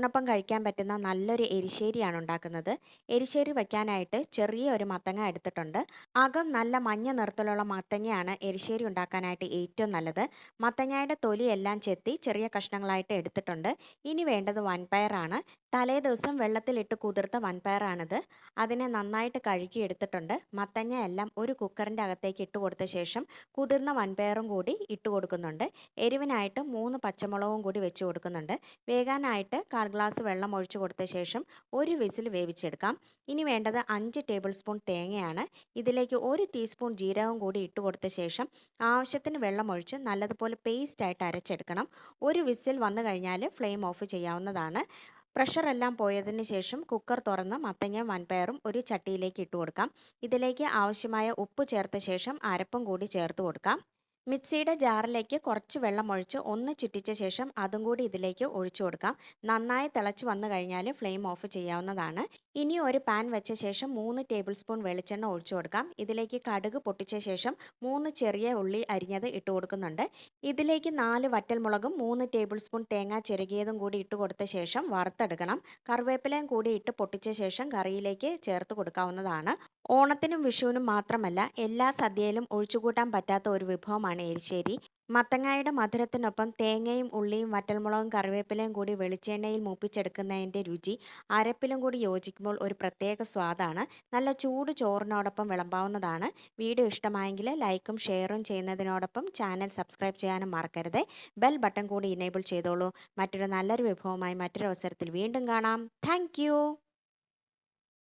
ചോറിനൊപ്പം കഴിക്കാൻ പറ്റുന്ന നല്ലൊരു എരിശ്ശേരിയാണ് ഉണ്ടാക്കുന്നത്. എരിശ്ശേരി വയ്ക്കാനായിട്ട് ചെറിയ ഒരു മത്തങ്ങ എടുത്തിട്ടുണ്ട്. അകം നല്ല മഞ്ഞ നിറത്തിലുള്ള മത്തങ്ങയാണ് എരിശ്ശേരി ഉണ്ടാക്കാനായിട്ട് ഏറ്റവും നല്ലത്. മത്തങ്ങയുടെ തൊലിയെല്ലാം ചെത്തി ചെറിയ കഷ്ണങ്ങളായിട്ട് എടുത്തിട്ടുണ്ട്. ഇനി വേണ്ടത് വൻപയറാണ്. തലേ ദിവസം വെള്ളത്തിലിട്ട് കുതിർത്ത വൻപയറാണിത്. അതിനെ നന്നായിട്ട് കഴുകി എടുത്തിട്ടുണ്ട്. മത്തങ്ങ എല്ലാം ഒരു കുക്കറിൻ്റെ അകത്തേക്ക് ഇട്ട് കൊടുത്ത ശേഷം കുതിർന്ന വൻപയറും കൂടി ഇട്ട് കൊടുക്കുന്നുണ്ട്. എരിവിനായിട്ട് 3 പച്ചമുളകും കൂടി വെച്ച് കൊടുക്കുന്നുണ്ട്. വേകാനായിട്ട് 1/4 ഗ്ലാസ് വെള്ളം ഒഴിച്ചു കൊടുത്ത ശേഷം ഒരു വിസിൽ വേവിച്ചെടുക്കാം. ഇനി വേണ്ടത് 5 ടേബിൾ സ്പൂൺ തേങ്ങയാണ്. ഇതിലേക്ക് 1 ടീസ്പൂൺ ജീരകം കൂടി ഇട്ട് കൊടുത്ത ശേഷം ആവശ്യത്തിന് വെള്ളം ഒഴിച്ച് നല്ലതുപോലെ പേസ്റ്റായിട്ട് അരച്ചെടുക്കണം. ഒരു വിസിൽ വന്നു കഴിഞ്ഞാൽ ഫ്ലെയിം ഓഫ് ചെയ്യാവുന്നതാണ്. പ്രഷറെല്ലാം പോയതിന് ശേഷം കുക്കർ തുറന്ന് മത്തങ്ങയും വൻപയറും ഒരു ചട്ടിയിലേക്ക് ഇട്ട് കൊടുക്കാം. ഇതിലേക്ക് ആവശ്യമായ ഉപ്പ് ചേർത്ത ശേഷം അരപ്പും കൂടി ചേർത്ത് കൊടുക്കാം. മിക്സിയുടെ ജാറിലേക്ക് കുറച്ച് വെള്ളം ഒഴിച്ച് ഒന്ന് ചുറ്റിച്ച ശേഷം അതും കൂടി ഇതിലേക്ക് ഒഴിച്ചു കൊടുക്കാം. നന്നായി തിളച്ച് വന്നു കഴിഞ്ഞാൽ ഫ്ലെയിം ഓഫ് ചെയ്യാവുന്നതാണ്. ഇനി ഒരു പാൻ വെച്ച ശേഷം 3 ടേബിൾ സ്പൂൺ വെളിച്ചെണ്ണ ഒഴിച്ചു കൊടുക്കാം. ഇതിലേക്ക് കടുക് പൊട്ടിച്ച ശേഷം 3 ചെറിയ ഉള്ളി അരിഞ്ഞത് ഇട്ട് കൊടുക്കുന്നുണ്ട്. ഇതിലേക്ക് 4 വറ്റൽമുളകും 3 ടേബിൾ സ്പൂൺ തേങ്ങ ചിരകിയതും കൂടി ഇട്ട് കൊടുത്ത ശേഷം വറുത്തെടുക്കണം. കറിവേപ്പിലയും കൂടി ഇട്ട് പൊട്ടിച്ച ശേഷം കറിയിലേക്ക് ചേർത്ത് കൊടുക്കാവുന്നതാണ്. ഓണത്തിനും വിഷുവിനും മാത്രമല്ല എല്ലാ സദ്യയിലും ഒഴിച്ചുകൂട്ടാൻ പറ്റാത്ത ഒരു വിഭവമാണ് എരിശ്ശേരി. മത്തങ്ങായുടെ മധുരത്തിനൊപ്പം തേങ്ങയും ഉള്ളിയും വറ്റൽമുളകും കറിവേപ്പിലയും കൂടി വെളിച്ചെണ്ണയിൽ മൂപ്പിച്ചെടുക്കുന്നതിൻ്റെ രുചി അരപ്പിലും കൂടി യോജിക്കുമ്പോൾ ഒരു പ്രത്യേക സ്വാദാണ്. നല്ല ചൂട് ചോറിനോടൊപ്പം വിളമ്പാവുന്നതാണ്. വീഡിയോ ഇഷ്ടമായെങ്കിൽ ലൈക്കും ഷെയറും ചെയ്യുന്നതിനോടൊപ്പം ചാനൽ സബ്സ്ക്രൈബ് ചെയ്യാനും മറക്കരുത്. ബെൽ ബട്ടൺ കൂടി ഇനേബിൾ ചെയ്തോളൂ. മറ്റൊരു നല്ലൊരു വിഭവമായി മറ്റൊരു അവസരത്തിൽ വീണ്ടും കാണാം. താങ്ക്